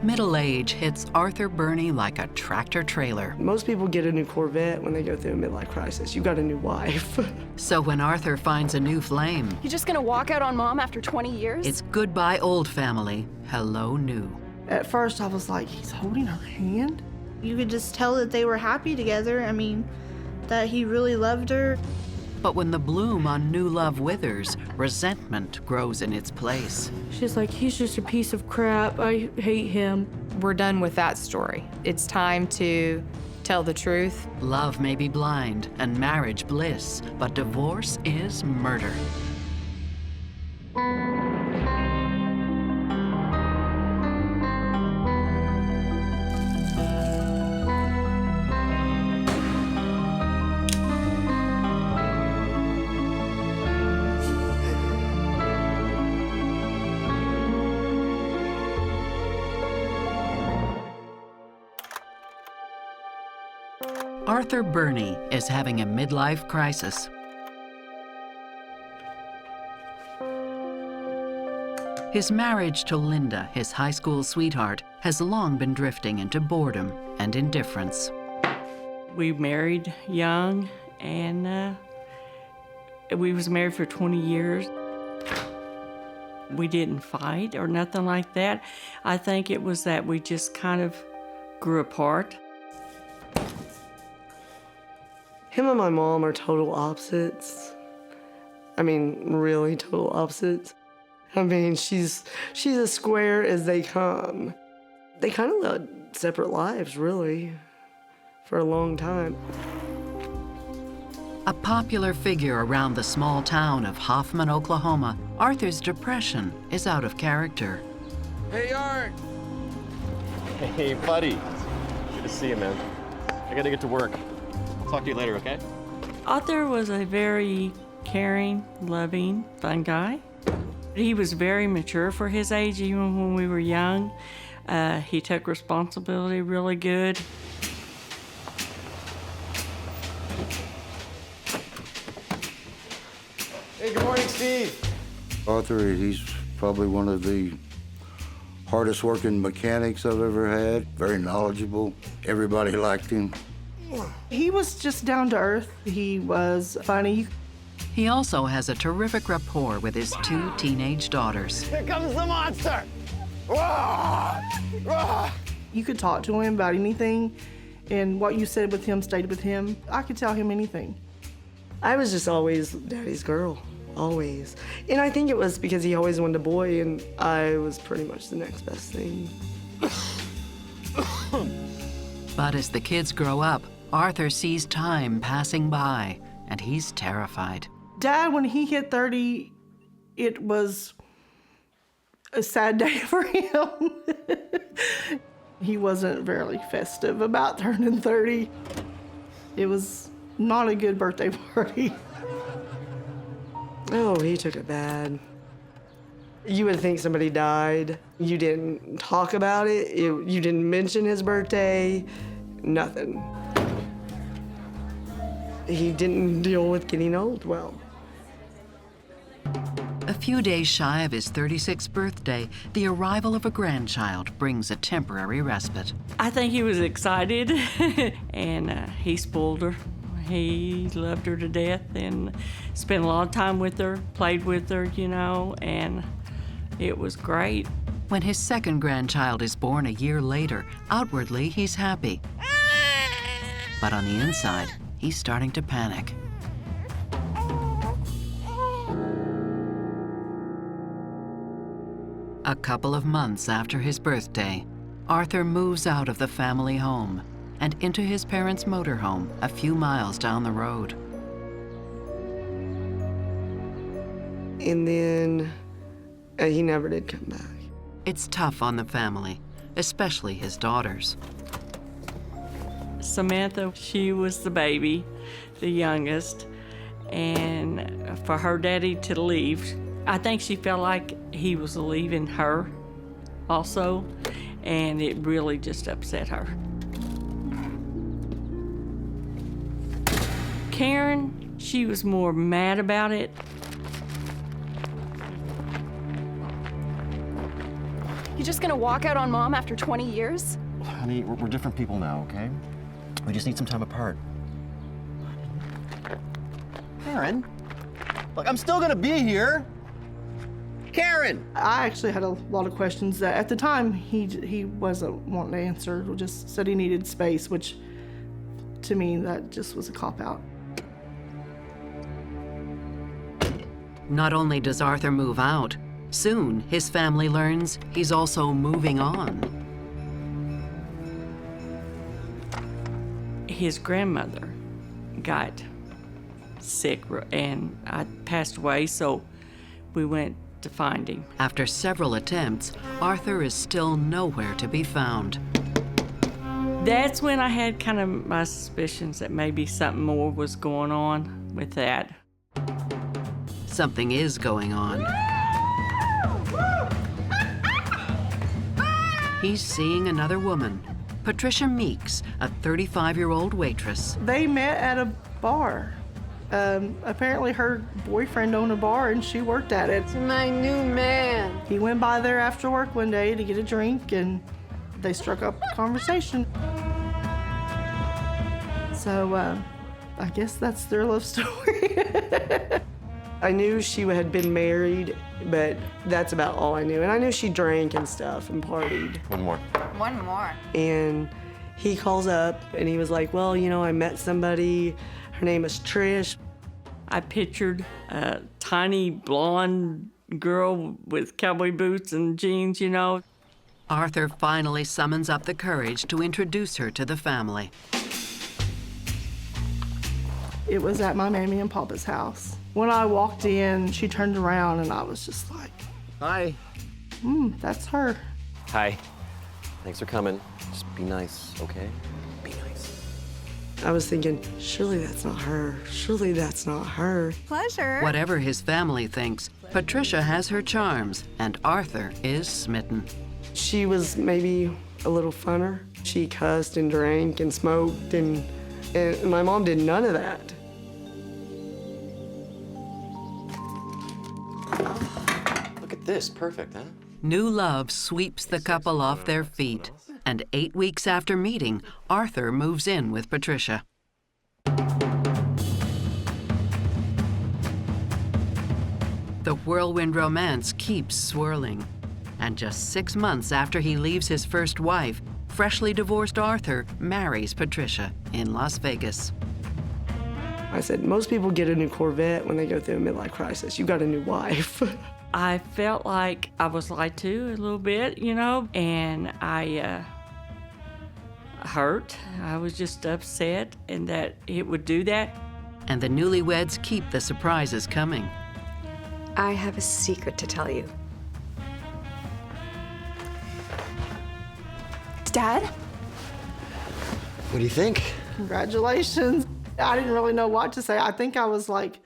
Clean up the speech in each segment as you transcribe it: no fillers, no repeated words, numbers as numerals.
Middle age hits Arthur Burney like a tractor trailer. Most people get a new Corvette when they go through a midlife crisis. You got a new wife. So when Arthur finds a new flame, You just gonna walk out on Mom after 20 years? it's goodbye old family, hello new. At first, I was like, he's holding her hand? You could just tell that they were happy together. I mean, that he really loved her. But when the bloom on new love withers, resentment grows in its place. She's like, he's just a piece of crap. I hate him. We're done with that story. It's time to tell the truth. Love may be blind and marriage bliss, but divorce is murder. Arthur Burney is having a midlife crisis. His marriage to Linda, his high school sweetheart, has long been drifting into boredom and indifference. We married young, and we was married for 20 years. We didn't fight or nothing like that. I think it was that we just kind of grew apart. Him and my mom are total opposites. I mean, really total opposites. I mean, she's as square as they come. They kind of led separate lives, really, for a long time. A popular figure around the small town of Hoffman, Oklahoma, Arthur's depression is out of character. Hey, Art! Hey, buddy. Good to see you, man. I gotta get to work. Talk to you later, okay? Arthur was a very caring, loving, fun guy. He was very mature for his age, even when we were young. He took responsibility really good. Hey, good morning, Steve. Arthur, he's probably one of the hardest working mechanics I've ever had. Very knowledgeable. Everybody liked him. He was just down to earth. He was funny. He also has a terrific rapport with his two teenage daughters. Here comes the monster! Wah! Wah! You could talk to him about anything, and what you said with him stayed with him. I could tell him anything. I was just always Daddy's girl, always. And I think it was because he always wanted a boy, and I was pretty much the next best thing. But as the kids grow up, Arthur sees time passing by, and he's terrified. Dad, when he hit 30, it was a sad day for him. He wasn't very festive about turning 30. It was not a good birthday party. Oh, he took it bad. You would think somebody died. You didn't talk about it. You didn't mention his birthday. Nothing. He didn't deal with getting old well. A few days shy of his 36th birthday, the arrival of a grandchild brings a temporary respite. I think he was excited, and he spoiled her. He loved her to death and spent a lot of time with her, played with her, you know, and it was great. When his second grandchild is born a year later, outwardly he's happy. But on the inside, he's starting to panic. A couple of months after his birthday, Arthur moves out of the family home and into his parents' motorhome a few miles down the road. And then he never did come back. It's tough on the family, especially his daughters. Samantha, she was the baby, the youngest, and for her daddy to leave, I think she felt like he was leaving her also, and it really just upset her. Karen, she was more mad about it. You just gonna walk out on Mom after 20 years? Honey, we're different people now, okay? We just need some time apart. Karen, look, I'm still gonna be here. Karen! I actually had a lot of questions that at the time he wasn't wanting to answer, just said he needed space, which to me that just was a cop-out. Not only does Arthur move out, soon his family learns he's also moving on. His grandmother got sick and I passed away, so we went to find him. After several attempts, Arthur is still nowhere to be found. That's when I had kind of my suspicions that maybe something more was going on with that. Something is going on. He's seeing another woman, Patricia Meeks, a 35-year-old waitress. They met at a bar. Apparently her boyfriend owned a bar and she worked at it. My new man. He went by there after work one day to get a drink and they struck up a conversation. So I guess that's their love story. I knew she had been married, but that's about all I knew. And I knew she drank and stuff and partied. One more. One more. And he calls up and he was like, well, you know, I met somebody. Her name is Trish. I pictured a tiny blonde girl with cowboy boots and jeans, you know. Arthur finally summons up the courage to introduce her to the family. It was at my Mammy and Papa's house. When I walked in, she turned around and I was just like, Hi. That's her. Hi. Thanks for coming. Just be nice, okay? Be nice. I was thinking, surely that's not her. Surely that's not her. Pleasure. Whatever his family thinks, Patricia has her charms, and Arthur is smitten. She was maybe a little funner. She cussed and drank and smoked, and my mom did none of that. Look at this, perfect, huh? New love sweeps the couple off their feet, and 8 weeks after meeting, Arthur moves in with Patricia. The whirlwind romance keeps swirling, and just 6 months after he leaves his first wife, freshly divorced Arthur marries Patricia in Las Vegas. I said, most people get a new Corvette when they go through a midlife crisis. You got a new wife. I felt like I was lied to a little bit, you know, and I hurt. I was just upset and that it would do that. And the newlyweds keep the surprises coming. I have a secret to tell you. Dad? What do you think? Congratulations. I didn't really know what to say. I think I was like,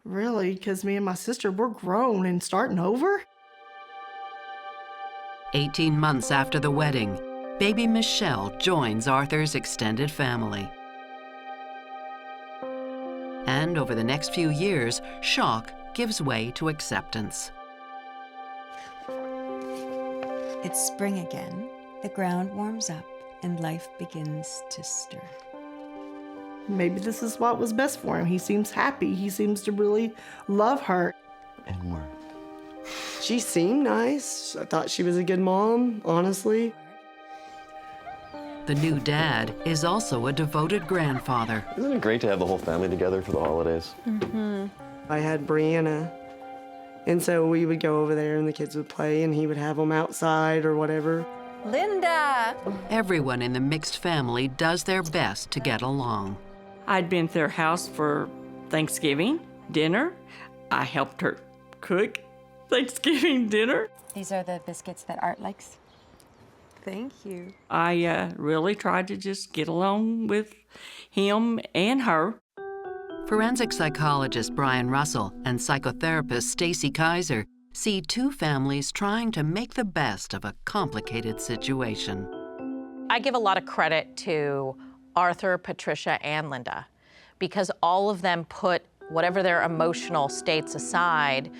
really? Because me and my sister, we're grown and starting over? 18 months after the wedding, baby Michelle joins Arthur's extended family. And over the next few years, shock gives way to acceptance. It's spring again. The ground warms up and life begins to stir. Maybe this is what was best for him. He seems happy. He seems to really love her. And more. She seemed nice. I thought she was a good mom, honestly. The new dad is also a devoted grandfather. Isn't it great to have the whole family together for the holidays? I had Brianna, and so we would go over there and the kids would play and he would have them outside or whatever. Linda! Everyone in the mixed family does their best to get along. I'd been to their house for Thanksgiving dinner. I helped her cook Thanksgiving dinner. These are the biscuits that Art likes. Thank you. I really tried to just get along with him and her. Forensic psychologist Brian Russell and psychotherapist Stacy Kaiser see two families trying to make the best of a complicated situation. I give a lot of credit to Arthur, Patricia, and Linda, because all of them put whatever their emotional states aside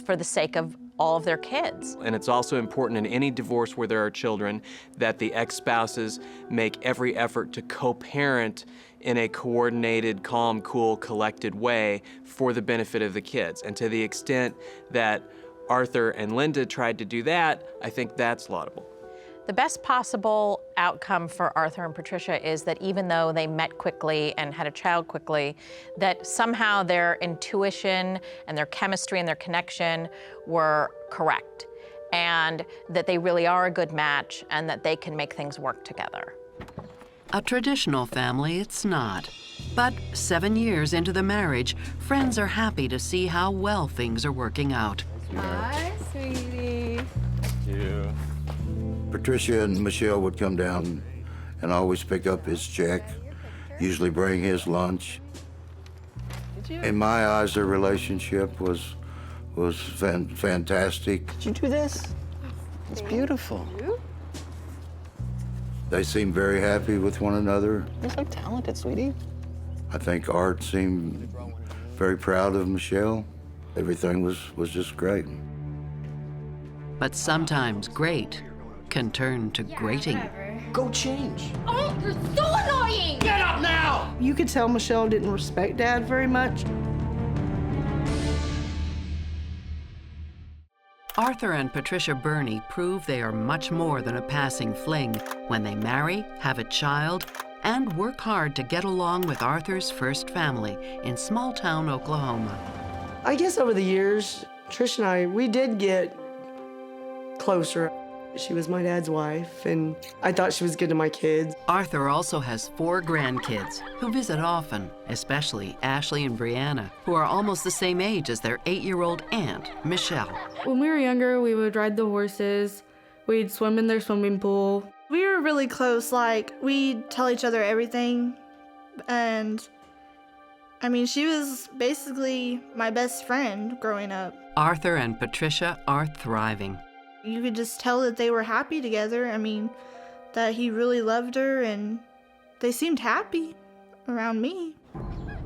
for the sake of all of their kids. And it's also important in any divorce where there are children that the ex-spouses make every effort to co-parent in a coordinated, calm, cool, collected way for the benefit of the kids. And to the extent that Arthur and Linda tried to do that, I think that's laudable. The best possible outcome for Arthur and Patricia is that even though they met quickly and had a child quickly, that somehow their intuition and their chemistry and their connection were correct, and that they really are a good match and that they can make things work together. A traditional family, it's not. But 7 years into the marriage, friends are happy to see how well things are working out. Hi, sweetie. Thank you. Patricia and Michelle would come down and always pick up his check, usually bring his lunch. In my eyes, their relationship was fantastic. Did you do this? It's beautiful. They seemed very happy with one another. You're so talented, sweetie. I think Art seemed very proud of Michelle. Everything was just great. But sometimes great can turn to grating. Go change. Oh, you're so annoying! Get up now! You could tell Michelle didn't respect Dad very much. Arthur and Patricia Burney prove they are much more than a passing fling when they marry, have a child, and work hard to get along with Arthur's first family in small-town Oklahoma. I guess over the years, Trish and I, we did get closer. She was my dad's wife, and I thought she was good to my kids. Arthur also has 4 grandkids who visit often, especially Ashley and Brianna, who are almost the same age as their 8-year-old aunt, Michelle. When we were younger, we would ride the horses. We'd swim in their swimming pool. We were really close. Like, we'd tell each other everything. And, I mean, she was basically my best friend growing up. Arthur and Patricia are thriving. You could just tell that they were happy together. I mean, that he really loved her, and they seemed happy around me.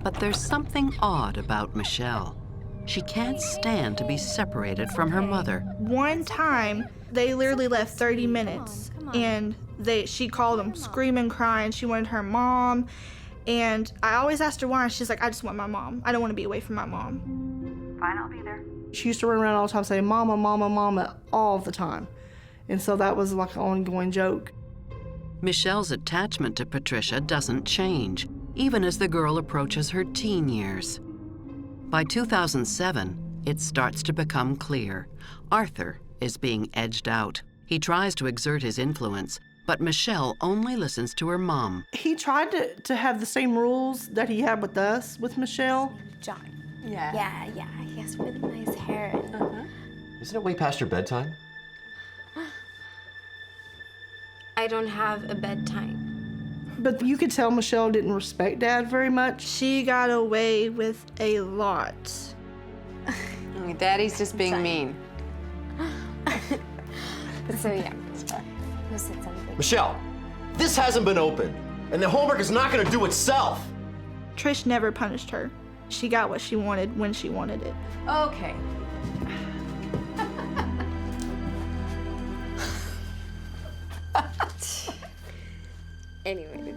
But there's something odd about Michelle. She can't stand to be separated from her mother. One time, they literally left 30 minutes, and she called them screaming, crying. She wanted her mom, and I always asked her why. She's like, I just want my mom. I don't want to be away from my mom. Fine, I'll be there. She used to run around all the time saying, Mama, Mama, Mama, all the time. And so that was like an ongoing joke. Michelle's attachment to Patricia doesn't change, even as the girl approaches her teen years. By 2007, it starts to become clear. Arthur is being edged out. He tries to exert his influence, but Michelle only listens to her mom. He tried to have the same rules that he had with us, with Michelle. John. Yeah. He has really nice hair. Isn't it way past your bedtime? I don't have a bedtime. But you could tell Michelle didn't respect Dad very much. She got away with a lot. Daddy's just being mean. So yeah, who said something? Michelle, this hasn't been opened, and the homework is not gonna do itself. Trish never punished her. She got what she wanted when she wanted it. Okay. Anyway.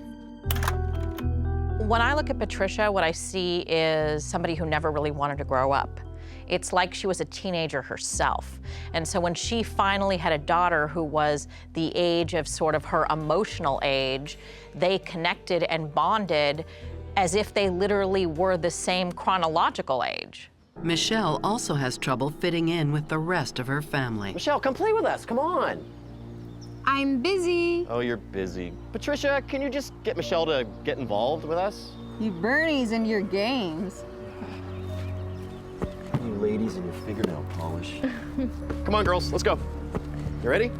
When I look at Patricia, what I see is somebody who never really wanted to grow up. It's like she was a teenager herself. And so when she finally had a daughter who was the age of sort of her emotional age, they connected and bonded as if they literally were the same chronological age. Michelle also has trouble fitting in with the rest of her family. Michelle, come play with us, come on. I'm busy. Oh, you're busy. Patricia, can you just get Michelle to get involved with us? You Burney's in your games. You ladies and your fingernail polish. Come on, girls, let's go. You ready?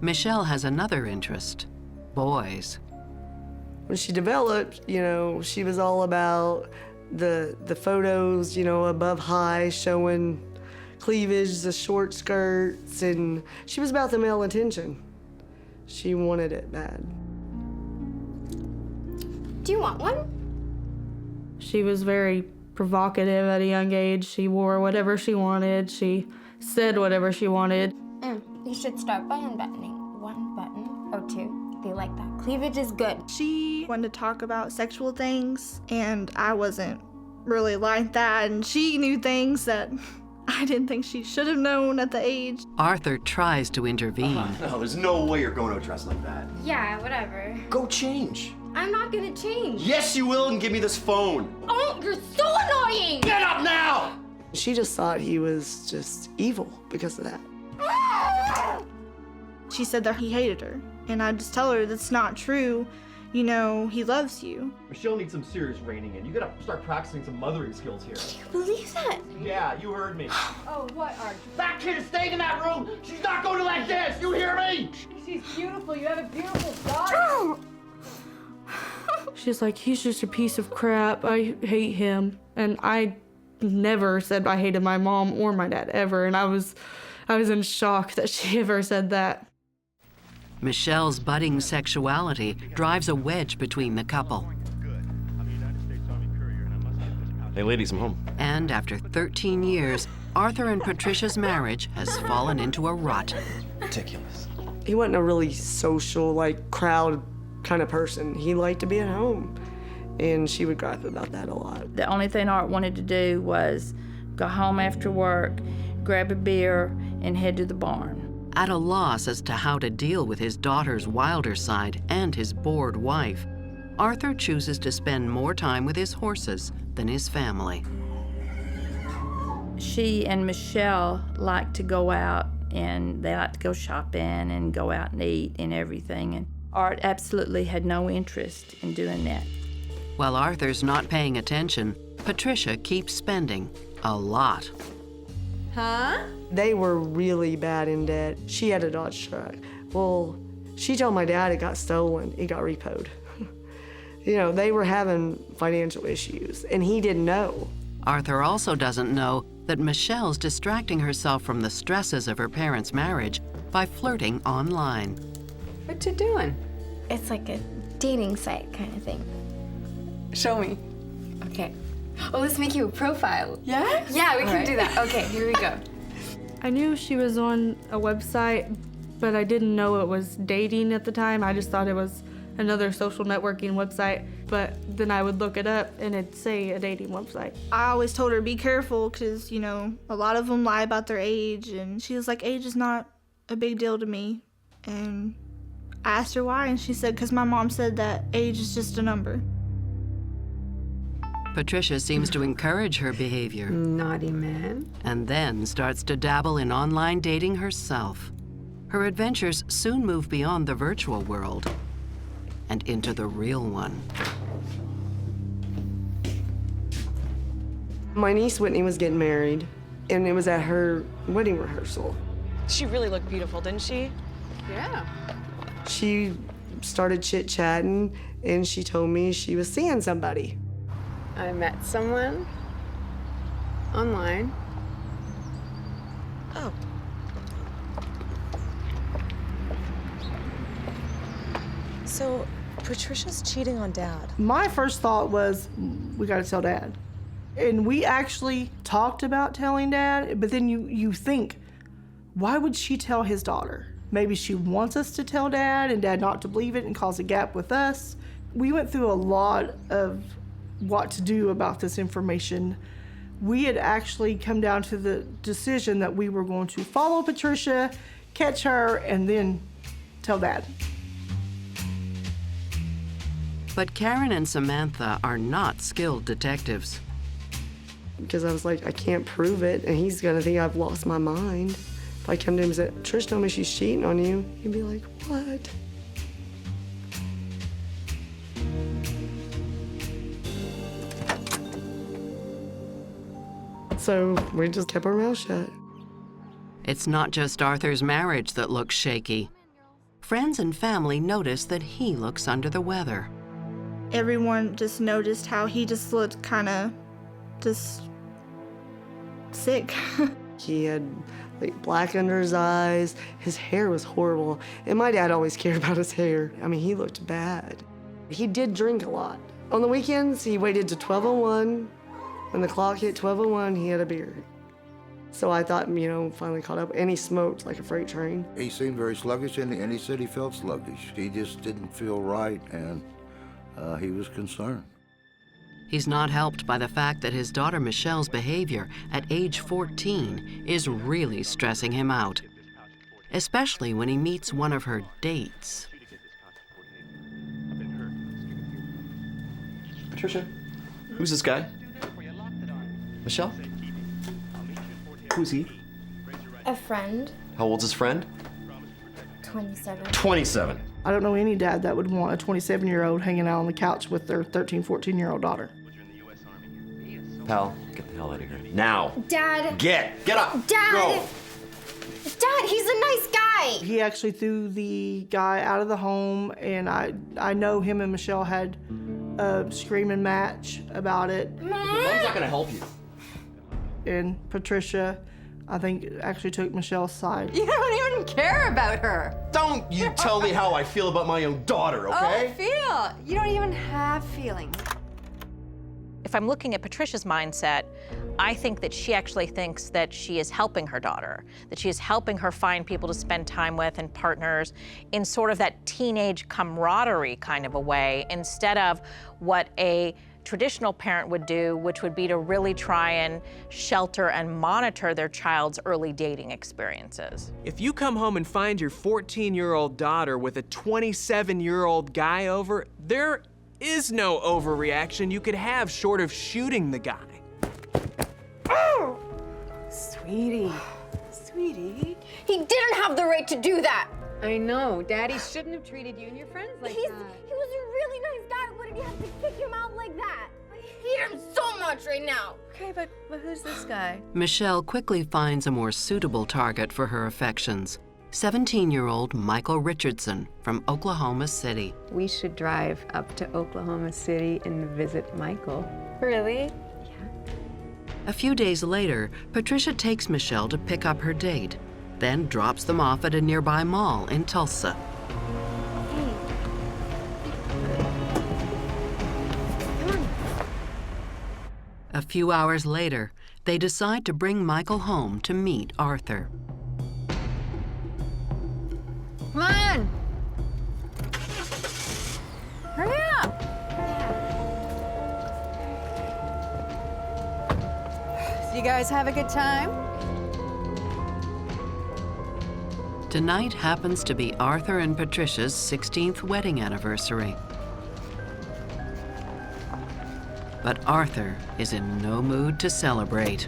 Michelle has another interest, boys. When she developed, she was all about the photos, above high, showing cleavage, the short skirts, and she was about the male attention. She wanted it bad. Do you want one? She was very provocative at a young age. She wore whatever she wanted. She said whatever she wanted. You should start by unbuttoning 1 button or 2. They like that. Cleavage is good. She wanted to talk about sexual things, and I wasn't really like that, and she knew things that I didn't think she should have known at the age. Arthur tries to intervene. No, there's no way you're going to a dress like that. Yeah, whatever. Go change. I'm not gonna change. Yes, you will, and give me this phone. Oh, you're so annoying! Get up now! She just thought he was just evil because of that. She said that he hated her, and I just tell her that's not true. You know, he loves you. Michelle needs some serious reining in. You gotta start practicing some mothering skills here. Can you believe that? Yeah, you heard me. Oh, what, Archie? That kid is staying in that room. She's not going to like this. You hear me? She's beautiful. You have a beautiful daughter. She's like, he's just a piece of crap. I hate him. And I never said I hated my mom or my dad ever. And I was in shock that she ever said that. Michelle's budding sexuality drives a wedge between the couple. Hey, ladies, I'm home. And after 13 years, Arthur and Patricia's marriage has fallen into a rut. Ridiculous. He wasn't a really social, like, crowd kind of person. He liked to be at home, and she would gripe about that a lot. The only thing Art wanted to do was go home after work, grab a beer, and head to the barn. At a loss as to how to deal with his daughter's wilder side and his bored wife, Arthur chooses to spend more time with his horses than his family. She and Michelle like to go out, and they like to go shopping and go out and eat and everything. And Art absolutely had no interest in doing that. While Arthur's not paying attention, Patricia keeps spending a lot. Huh? They were really bad in debt. She had a Dodge truck. Well, she told my dad it got stolen. It got repoed. You know, they were having financial issues, and he didn't know. Arthur also doesn't know that Michelle's distracting herself from the stresses of her parents' marriage by flirting online. What you doing? It's like a dating site kind of thing. Show me. Okay. Oh, let's make you a profile. Yeah? Yeah, we All can right. do that. Okay, here we go. I knew she was on a website, but I didn't know it was dating at the time. I just thought it was another social networking website. But then I would look it up and it'd say a dating website. I always told her, be careful, because, you know, a lot of them lie about their age. And she was like, age is not a big deal to me. And I asked her why, and she said, because my mom said that age is just a number. Patricia seems to encourage her behavior. Naughty man. And then starts to dabble in online dating herself. Her adventures soon move beyond the virtual world and into the real one. My niece Whitney was getting married, and it was at her wedding rehearsal. She really looked beautiful, didn't she? Yeah. She started chit-chatting, and she told me she was seeing somebody. I met someone online. Oh. So, Patricia's cheating on Dad. My first thought was, we gotta tell Dad. And we actually talked about telling Dad, but then you think, why would she tell his daughter? Maybe she wants us to tell Dad and Dad not to believe it and cause a gap with us. We went through a lot of what to do about this information. We had actually come down to the decision that we were going to follow Patricia, catch her, and then tell Dad. But Karen and Samantha are not skilled detectives. Because I was like, I can't prove it, and he's gonna think I've lost my mind. If I come to him and say, Trish told me she's cheating on you, he'd be like, what? So we just kept our mouth shut. It's not just Arthur's marriage that looks shaky. Friends and family notice that he looks under the weather. Everyone just noticed how he just looked kind of just sick. He had like black under his eyes. His hair was horrible. And my dad always cared about his hair. I mean, he looked bad. He did drink a lot. On the weekends, he waited to 12:01. When the clock hit 12:01, he had a beer. So I thought, finally caught up. And he smoked like a freight train. He seemed very sluggish, and he said he felt sluggish. He just didn't feel right, and he was concerned. He's not helped by the fact that his daughter Michelle's behavior at age 14 is really stressing him out, especially when he meets one of her dates. Patricia, who's this guy? Michelle? Who's he? A friend, How old's his friend? 27. 27. I don't know any dad that would want a 27-year-old hanging out on the couch with their 13, 14-year-old daughter. Pal, get the hell out of here. Now! Dad! Get up! Dad! Go! Dad, he's a nice guy! He actually threw the guy out of the home, and I know him and Michelle had a screaming match about it. Mom's not gonna help you. And Patricia, I think, actually took Michelle's side. You don't even care about her. Don't you tell me how I feel about my own daughter, okay? Oh, feel. You don't even have feelings. If I'm looking at Patricia's mindset, I think that she actually thinks that she is helping her daughter, that she is helping her find people to spend time with and partners in sort of that teenage camaraderie kind of a way, instead of what a traditional parent would do, which would be to really try and shelter and monitor their child's early dating experiences. If you come home and find your 14-year-old daughter with a 27-year-old guy over, there is no overreaction you could have short of shooting the guy. Oh! Sweetie. Sweetie. He didn't have the right to do that! I know. Daddy shouldn't have treated you and your friends like that. He was a really nice guy. What did he have to kick him out like that? I hate him so much right now. Okay, but who's this guy? Michelle quickly finds a more suitable target for her affections. 17-year-old Michael Richardson from Oklahoma City. We should drive up to Oklahoma City and visit Michael. Really? A few days later, Patricia takes Michelle to pick up her date, then drops them off at a nearby mall in Tulsa. A few hours later, they decide to bring Michael home to meet Arthur. Come on! Hurry up! So you guys have a good time? Tonight happens to be Arthur and Patricia's 16th wedding anniversary. But Arthur is in no mood to celebrate.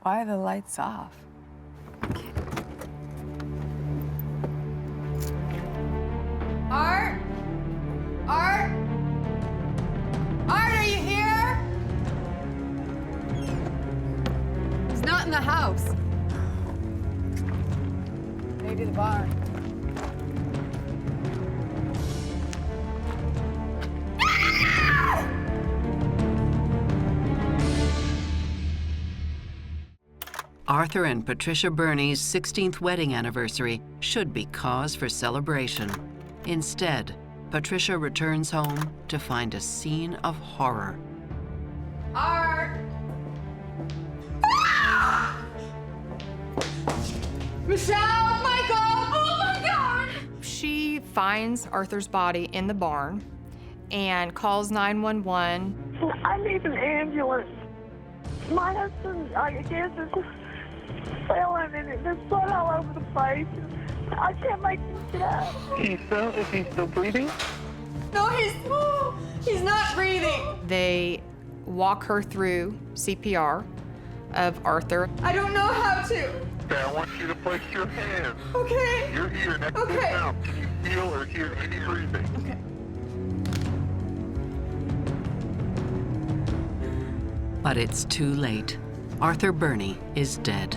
Why are the lights off? Art? Art? Art, are you here? He's not in the house. Maybe the bar. Arthur and Patricia Burney's 16th wedding anniversary should be cause for celebration. Instead, Patricia returns home to find a scene of horror. Art! Michelle! Michael! Oh my God! She finds Arthur's body in the barn and calls 911. I need an ambulance. My husband, I guess, is failing and there's blood all over the place. I can't make him get up. Is he still breathing? No, he's not breathing. They walk her through CPR of Arthur. I don't know how to. Okay, I want you to place your hands. Okay. Your ear next to his mouth. Can you feel or hear any breathing? Okay. But it's too late. Arthur Burney is dead.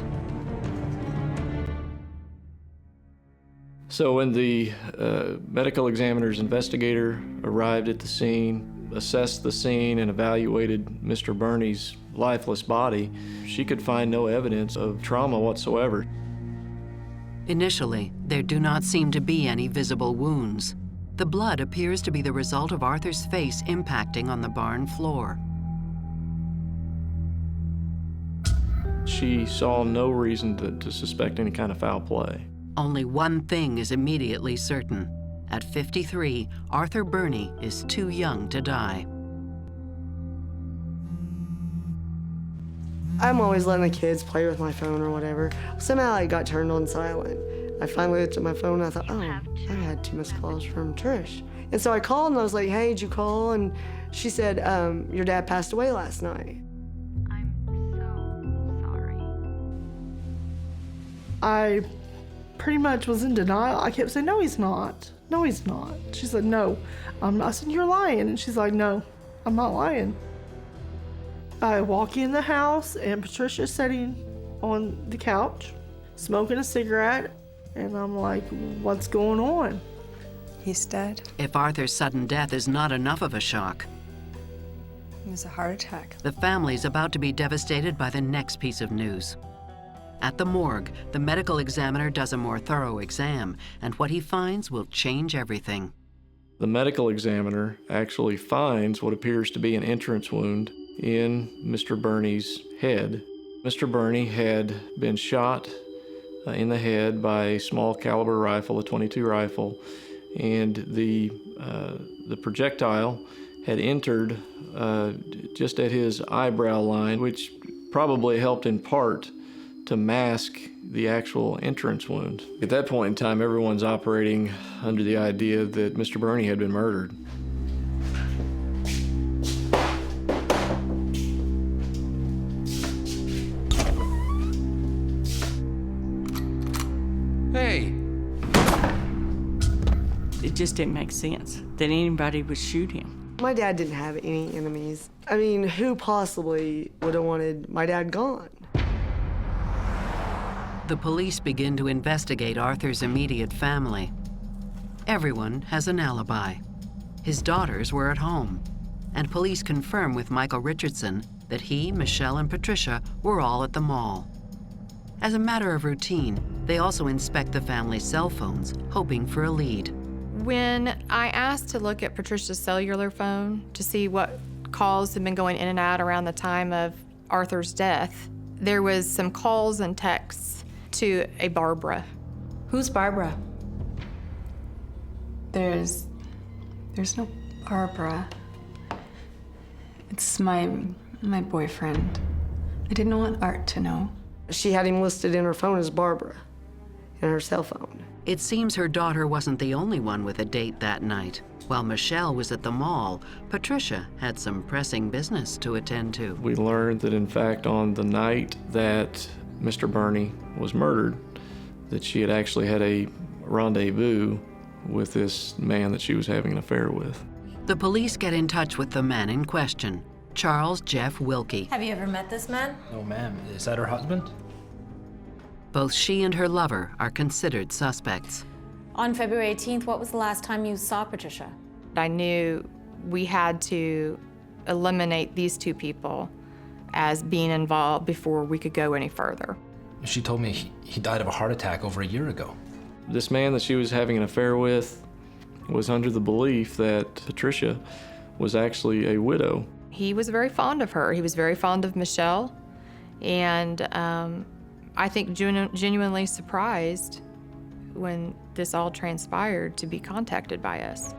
So when the medical examiner's investigator arrived at the scene, assessed the scene, and evaluated Mr. Burney's lifeless body, she could find no evidence of trauma whatsoever. Initially, there do not seem to be any visible wounds. The blood appears to be the result of Arthur's face impacting on the barn floor. She saw no reason to suspect any kind of foul play. Only one thing is immediately certain. At 53, Arthur Burney is too young to die. I'm always letting the kids play with my phone or whatever. Somehow it got turned on silent. I finally looked at my phone and I thought, oh, I had 2 missed calls from Trish. And so I called and I was like, hey, did you call? And she said, your dad passed away last night. I pretty much was in denial. I kept saying, no, he's not. No, he's not. She said, no. I said, you're lying. And she's like, no, I'm not lying. I walk in the house and Patricia's sitting on the couch, smoking a cigarette. And I'm like, what's going on? He's dead. If Arthur's sudden death is not enough of a shock, It was a heart attack. the family's about to be devastated by the next piece of news. At the morgue, the medical examiner does a more thorough exam, and what he finds will change everything. The medical examiner actually finds what appears to be an entrance wound in Mr. Burney's head. Mr. Burney had been shot in the head by a small caliber rifle, a .22 rifle, and the projectile had entered just at his eyebrow line, which probably helped in part to mask the actual entrance wound. At that point in time, everyone's operating under the idea that Mr. Burney had been murdered. Hey! It just didn't make sense that anybody would shoot him. My dad didn't have any enemies. I mean, who possibly would have wanted my dad gone? The police begin to investigate Arthur's immediate family. Everyone has an alibi. His daughters were at home, and police confirm with Michael Richardson that he, Michelle, and Patricia were all at the mall. As a matter of routine, they also inspect the family's cell phones, hoping for a lead. When I asked to look at Patricia's cellular phone to see what calls had been going in and out around the time of Arthur's death, there was some calls and texts to a Barbara. Who's Barbara? There's no Barbara. It's my boyfriend. I didn't want Art to know. She had him listed in her phone as Barbara, in her cell phone. It seems her daughter wasn't the only one with a date that night. While Michelle was at the mall, Patricia had some pressing business to attend to. We learned that, in fact, on the night that Mr. Burney was murdered, that she had actually had a rendezvous with this man that she was having an affair with. The police get in touch with the man in question, Charles Jeff Wilkie. Have you ever met this man? No, ma'am. Is that her husband? Both she and her lover are considered suspects. On February 18th, what was the last time you saw Patricia? I knew we had to eliminate these two people as being involved before we could go any further. She told me he died of a heart attack over a year ago. This man that she was having an affair with was under the belief that Patricia was actually a widow. He was very fond of her. He was very fond of Michelle, and I think genuinely surprised when this all transpired to be contacted by us.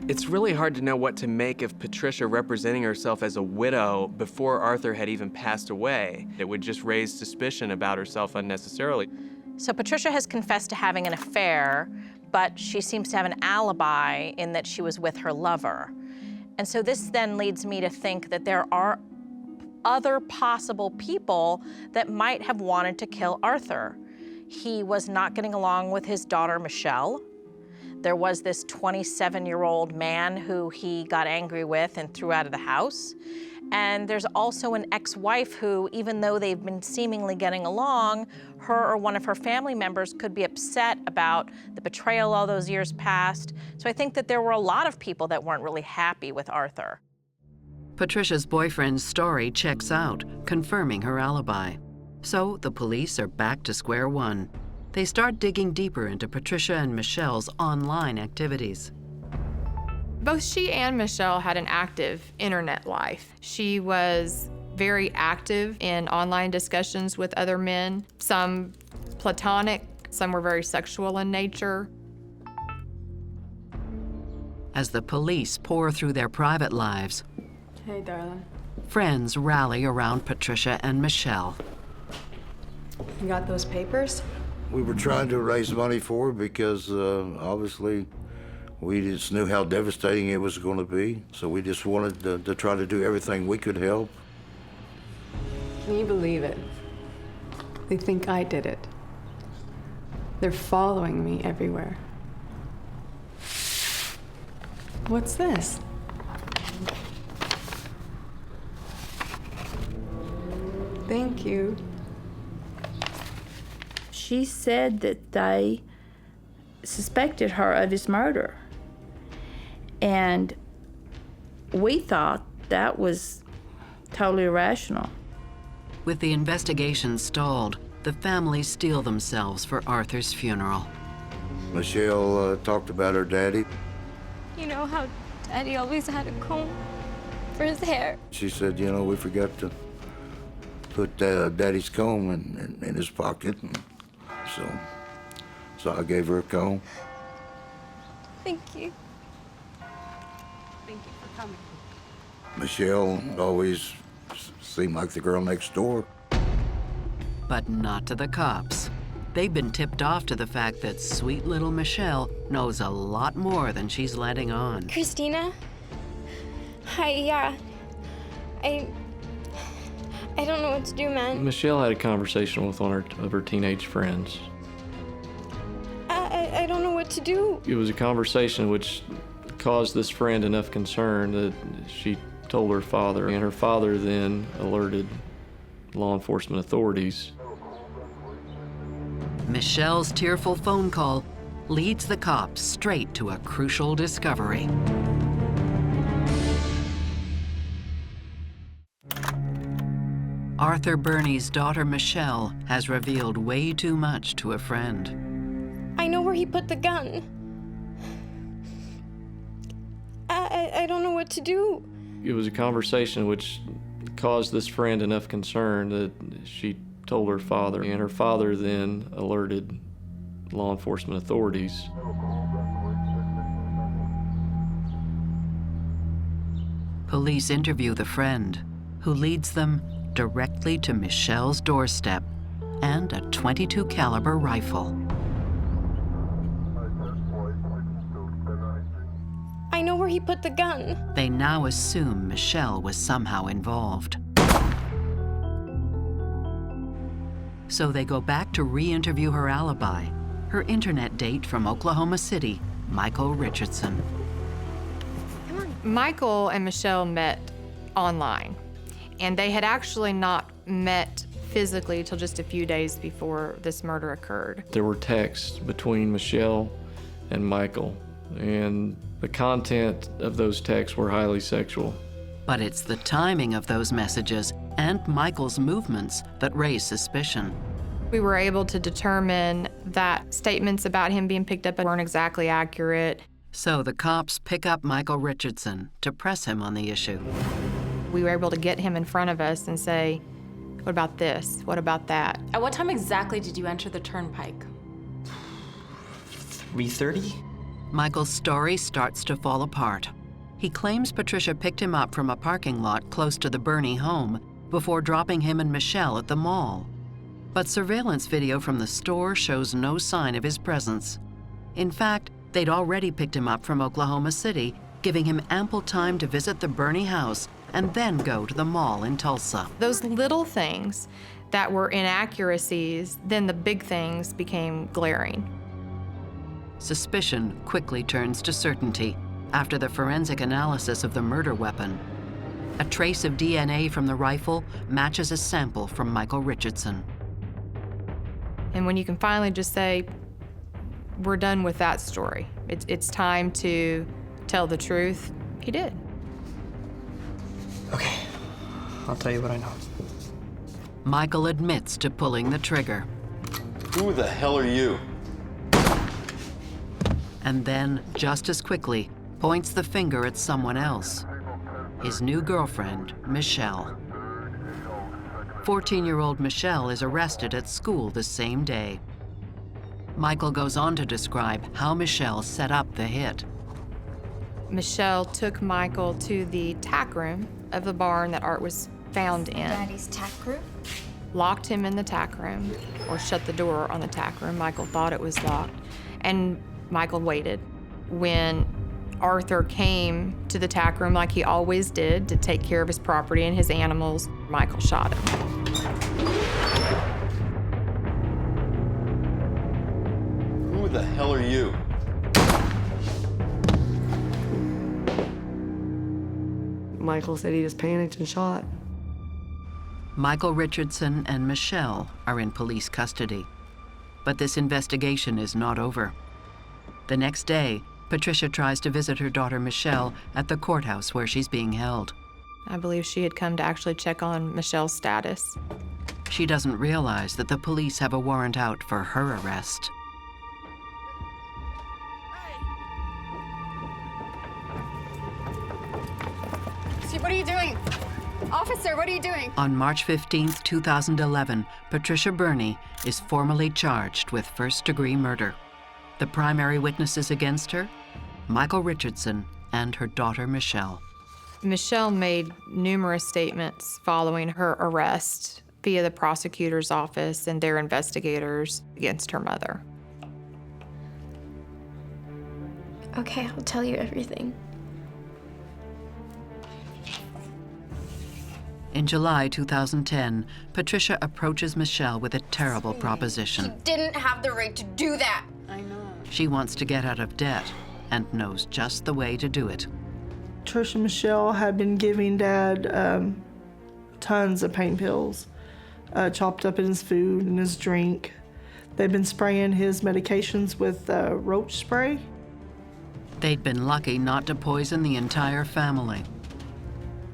It's really hard to know what to make of Patricia representing herself as a widow before Arthur had even passed away. It would just raise suspicion about herself unnecessarily. So Patricia has confessed to having an affair, but she seems to have an alibi in that she was with her lover. And so this then leads me to think that there are other possible people that might have wanted to kill Arthur. He was not getting along with his daughter, Michelle. There was this 27-year-old man who he got angry with and threw out of the house. And there's also an ex-wife who, even though they've been seemingly getting along, her or one of her family members could be upset about the betrayal all those years past. So I think that there were a lot of people that weren't really happy with Arthur. Patricia's boyfriend's story checks out, confirming her alibi. So the police are back to square one. They start digging deeper into Patricia and Michelle's online activities. Both she and Michelle had an active internet life. She was very active in online discussions with other men, some platonic, some were very sexual in nature. As the police pour through their private lives, Hey, darling. friends rally around Patricia and Michelle. You got those papers? We were trying to raise money for her because obviously we just knew how devastating it was going to be. So we just wanted to try to do everything we could help. Can you believe it? They think I did it. They're following me everywhere. What's this? Thank you. She said that they suspected her of his murder. And we thought that was totally irrational. With the investigation stalled, the family steel themselves for Arthur's funeral. Michelle talked about her daddy. You know how Daddy always had a comb for his hair? She said, you know, we forgot to put Daddy's comb in his pocket. And so I gave her a comb. Thank you. Thank you for coming. Michelle always seemed like the girl next door. But not to the cops. They've been tipped off to the fact that sweet little Michelle knows a lot more than she's letting on. Christina? Hi, yeah. I don't know what to do, man. Michelle had a conversation with one of her teenage friends. I don't know what to do. It was a conversation which caused this friend enough concern that she told her father, and her father then alerted law enforcement authorities. Michelle's tearful phone call leads the cops straight to a crucial discovery. Arthur Burney's daughter Michelle has revealed way too much to a friend. I know where he put the gun. I don't know what to do. It was a conversation which caused this friend enough concern that she told her father, and her father then alerted law enforcement authorities. Police interview the friend, who leads them directly to Michelle's doorstep and a .22 caliber rifle. I know where he put the gun. They now assume Michelle was somehow involved. So they go back to re-interview her alibi, her internet date from Oklahoma City, Michael Richardson. Michael and Michelle met online, and they had actually not met physically till just a few days before this murder occurred. There were texts between Michelle and Michael, and the content of those texts were highly sexual. But it's the timing of those messages and Michael's movements that raise suspicion. We were able to determine that statements about him being picked up weren't exactly accurate. So the cops pick up Michael Richardson to press him on the issue. We were able to get him in front of us and say, what about this? What about that? At what time exactly did you enter the turnpike? 3:30? Michael's story starts to fall apart. He claims Patricia picked him up from a parking lot close to the Burney home before dropping him and Michelle at the mall. But surveillance video from the store shows no sign of his presence. In fact, they'd already picked him up from Oklahoma City, giving him ample time to visit the Burney house and then go to the mall in Tulsa. Those little things that were inaccuracies, then the big things became glaring. Suspicion quickly turns to certainty after the forensic analysis of the murder weapon. A trace of DNA from the rifle matches a sample from Michael Richardson. And when you can finally just say, we're done with that story, it's time to tell the truth, he did. Okay, I'll tell you what I know. Michael admits to pulling the trigger. Who the hell are you? And then, just as quickly, points the finger at someone else, his new girlfriend, Michelle. 14-year-old Michelle is arrested at school the same day. Michael goes on to describe how Michelle set up the hit. Michelle took Michael to the tack room of the barn that Art was found in. Daddy's tack room? Locked him in the tack room, or shut the door on the tack room. Michael thought it was locked, and Michael waited. When Arthur came to the tack room like he always did to take care of his property and his animals, Michael shot him. Who the hell are you? Michael said he just panicked and shot. Michael Richardson and Michelle are in police custody. But this investigation is not over. The next day, Patricia tries to visit her daughter Michelle at the courthouse where she's being held. I believe she had come to actually check on Michelle's status. She doesn't realize that the police have a warrant out for her arrest. What are you doing? Officer, what are you doing? On March 15, 2011, Patricia Burney is formally charged with first-degree murder. The primary witnesses against her, Michael Richardson and her daughter Michelle. Michelle made numerous statements following her arrest via the prosecutor's office and their investigators against her mother. Okay, I'll tell you everything. In July 2010, Patricia approaches Michelle with a terrible proposition. You didn't have the right to do that. I know. She wants to get out of debt and knows just the way to do it. Trish and Michelle had been giving Dad tons of pain pills, chopped up in his food and his drink. They've been spraying his medications with roach spray. They'd been lucky not to poison the entire family.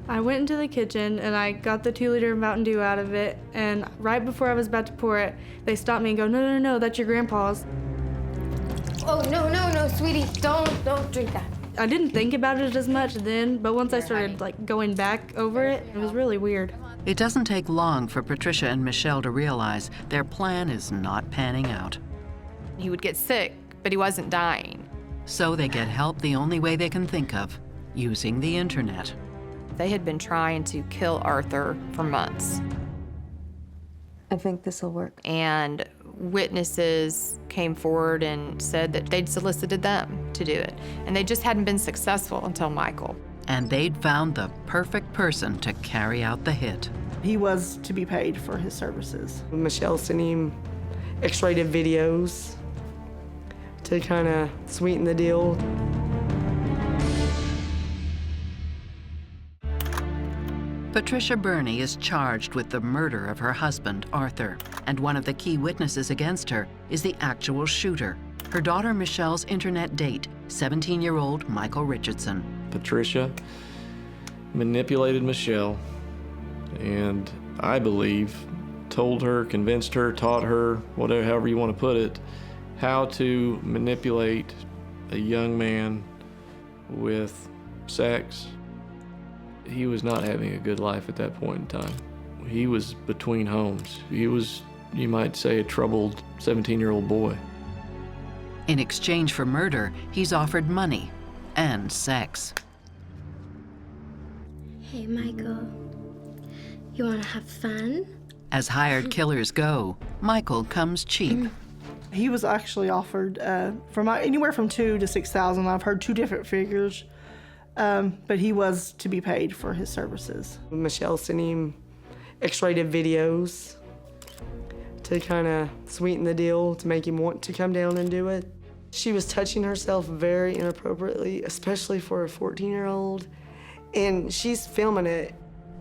I went into the kitchen and I got the 2-liter Mountain Dew out of it, and right before I was about to pour it, they stopped me and go, no, that's your grandpa's. Oh, no, sweetie, don't drink that. I didn't think about it as much then, but once I started going back over it, it was really weird. It doesn't take long for Patricia and Michelle to realize their plan is not panning out. He would get sick, but he wasn't dying. So they get help the only way they can think of, using the internet. They had been trying to kill Arthur for months. I think this will work. And witnesses came forward and said that they'd solicited them to do it. And they just hadn't been successful until Michael. And they'd found the perfect person to carry out the hit. He was to be paid for his services. Michelle sent him X-rated videos to kind of sweeten the deal. Patricia Burney is charged with the murder of her husband, Arthur, and one of the key witnesses against her is the actual shooter, her daughter Michelle's internet date, 17-year-old Michael Richardson. Patricia manipulated Michelle, and I believe told her, convinced her, taught her, whatever, however you want to put it, how to manipulate a young man with sex. He was not having a good life at that point in time. He was between homes. He was, you might say, a troubled 17-year-old boy. In exchange for murder, he's offered money and sex. Hey, Michael, you want to have fun? As hired killers go, Michael comes cheap. He was actually offered from anywhere from $2,000 to $6,000. I've heard two different figures. But he was to be paid for his services. Michelle sent him X-rated videos to kind of sweeten the deal, to make him want to come down and do it. She was touching herself very inappropriately, especially for a 14-year-old, and she's filming it.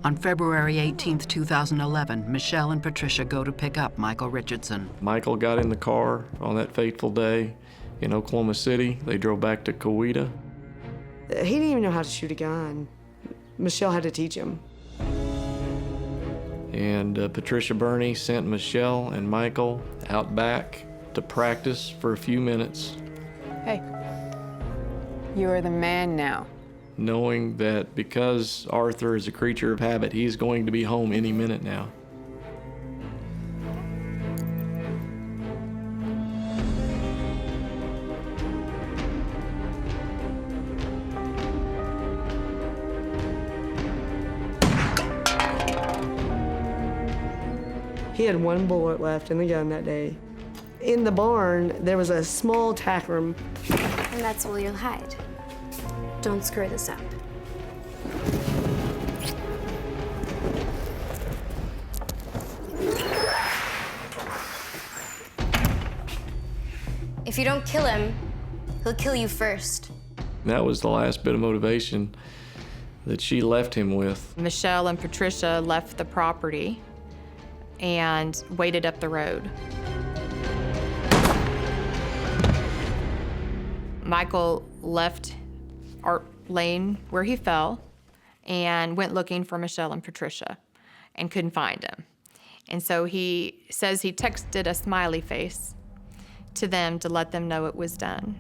On February 18, 2011, Michelle and Patricia go to pick up Michael Richardson. Michael got in the car on that fateful day in Oklahoma City. They drove back to Coweta. He didn't even know how to shoot a gun. Michelle had to teach him. And Patricia Burney sent Michelle and Michael out back to practice for a few minutes. Hey. You are the man now. Knowing that because Arthur is a creature of habit, he's going to be home any minute now. He had 1 bullet left in the gun that day. In the barn, there was a small tack room. And that's all you'll hide. Don't screw this up. If you don't kill him, he'll kill you first. That was the last bit of motivation that she left him with. Michelle and Patricia left the property and waited up the road. Michael left Art Lane where he fell and went looking for Michelle and Patricia and couldn't find them. And so he says he texted a smiley face to them to let them know it was done.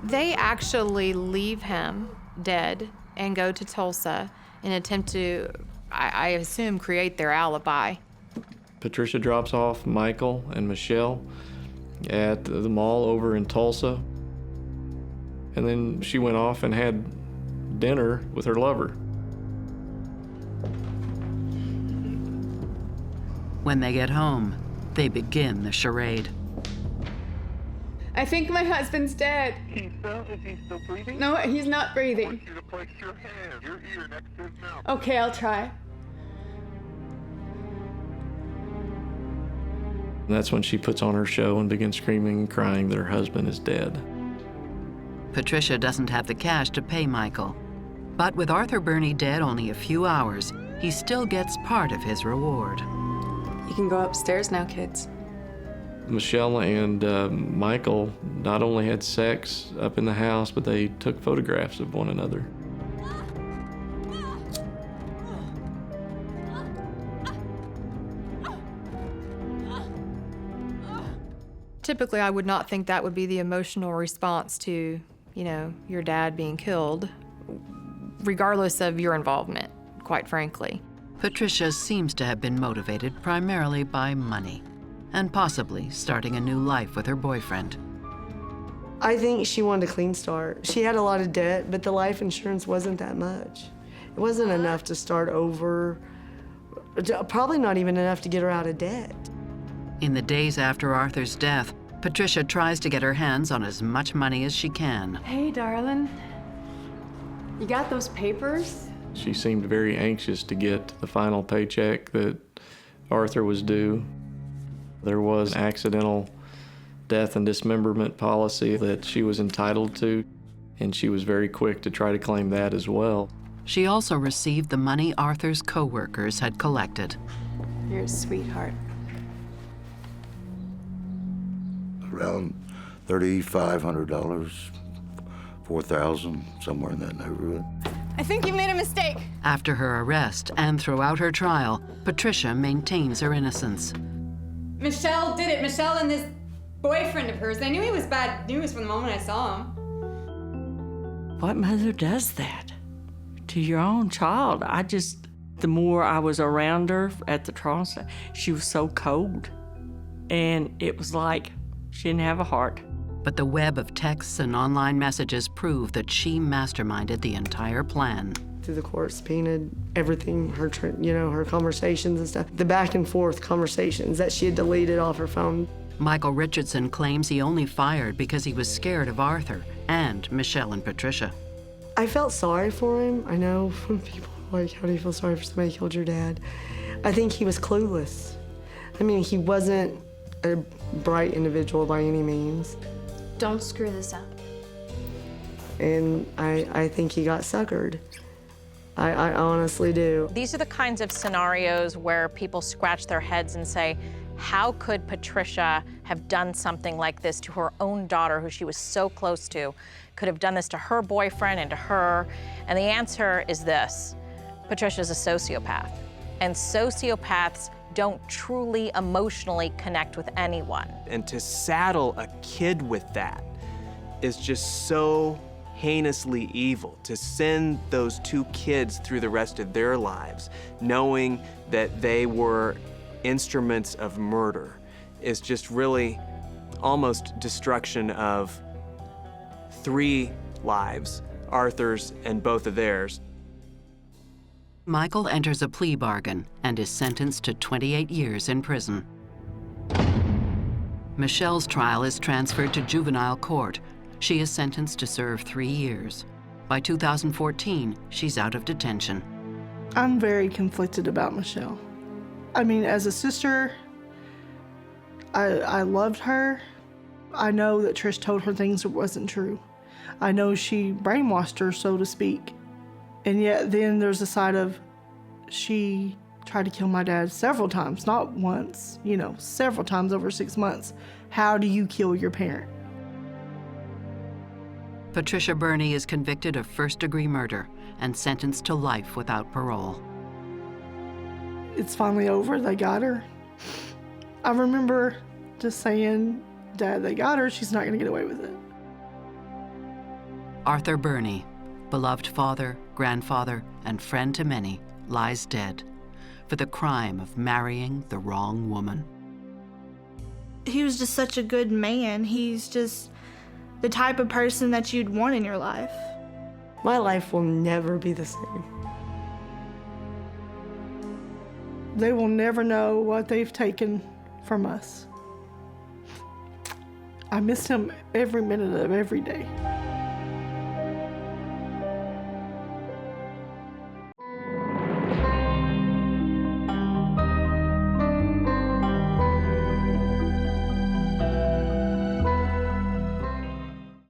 They actually leave him dead and go to Tulsa in an attempt to, I assume, create their alibi. Patricia drops off Michael and Michelle at the mall over in Tulsa. And then she went off and had dinner with her lover. When they get home, they begin the charade. I think my husband's dead. Is he still breathing? No, he's not breathing. I want you to place your hand, your ear next to his mouth. Okay, I'll try. And that's when she puts on her show and begins screaming and crying that her husband is dead. Patricia doesn't have the cash to pay Michael. But with Arthur Burney dead only a few hours, he still gets part of his reward. You can go upstairs now, kids. Michelle and Michael not only had sex up in the house, but they took photographs of one another. Typically, I would not think that would be the emotional response to, your dad being killed, regardless of your involvement, quite frankly. Patricia seems to have been motivated primarily by money, and possibly starting a new life with her boyfriend. I think she wanted a clean start. She had a lot of debt, but the life insurance wasn't that much. It wasn't enough to start over, probably not even enough to get her out of debt. In the days after Arthur's death, Patricia tries to get her hands on as much money as she can. Hey, darling. You got those papers? She seemed very anxious to get the final paycheck that Arthur was due. There was an accidental death and dismemberment policy that she was entitled to, and she was very quick to try to claim that as well. She also received the money Arthur's co-workers had collected. You're a sweetheart. Around $3,500, $4,000, somewhere in that neighborhood. I think you made a mistake. After her arrest and throughout her trial, Patricia maintains her innocence. Michelle did it. Michelle and this boyfriend of hers. I knew he was bad news from the moment I saw him. What mother does that to your own child? The more I was around her at the trial, she was so cold. And it was like she didn't have a heart. But the web of texts and online messages prove that she masterminded the entire plan. Through the court, subpoenaed everything, her conversations and stuff. The back and forth conversations that she had deleted off her phone. Michael Richardson claims he only fired because he was scared of Arthur and Michelle and Patricia. I felt sorry for him. I know when people are like, how do you feel sorry for somebody who killed your dad? I think he was clueless. I mean, he wasn't a bright individual by any means. Don't screw this up. And I think he got suckered. I honestly do. These are the kinds of scenarios where people scratch their heads and say, how could Patricia have done something like this to her own daughter, who she was so close to, could have done this to her boyfriend and to her? And the answer is this: Patricia's a sociopath. And sociopaths don't truly emotionally connect with anyone. And to saddle a kid with that is just so heinously evil. To send those two kids through the rest of their lives, knowing that they were instruments of murder, is just really almost destruction of 3 lives, Arthur's and both of theirs. Michael enters a plea bargain and is sentenced to 28 years in prison. Michelle's trial is transferred to juvenile court. She is sentenced to serve 3 years. By 2014, she's out of detention. I'm very conflicted about Michelle. I mean, as a sister, I loved her. I know that Trish told her things that wasn't true. I know she brainwashed her, so to speak. And yet then there's a side of she tried to kill my dad several times, not once, several times over 6 months. How do you kill your parent? Patricia Burney is convicted of first-degree murder and sentenced to life without parole. It's finally over. They got her. I remember just saying, Dad, they got her. She's not going to get away with it. Arthur Burney, beloved father, grandfather, and friend to many, lies dead for the crime of marrying the wrong woman. He was just such a good man. He's just the type of person that you'd want in your life. My life will never be the same. They will never know what they've taken from us. I miss him every minute of every day.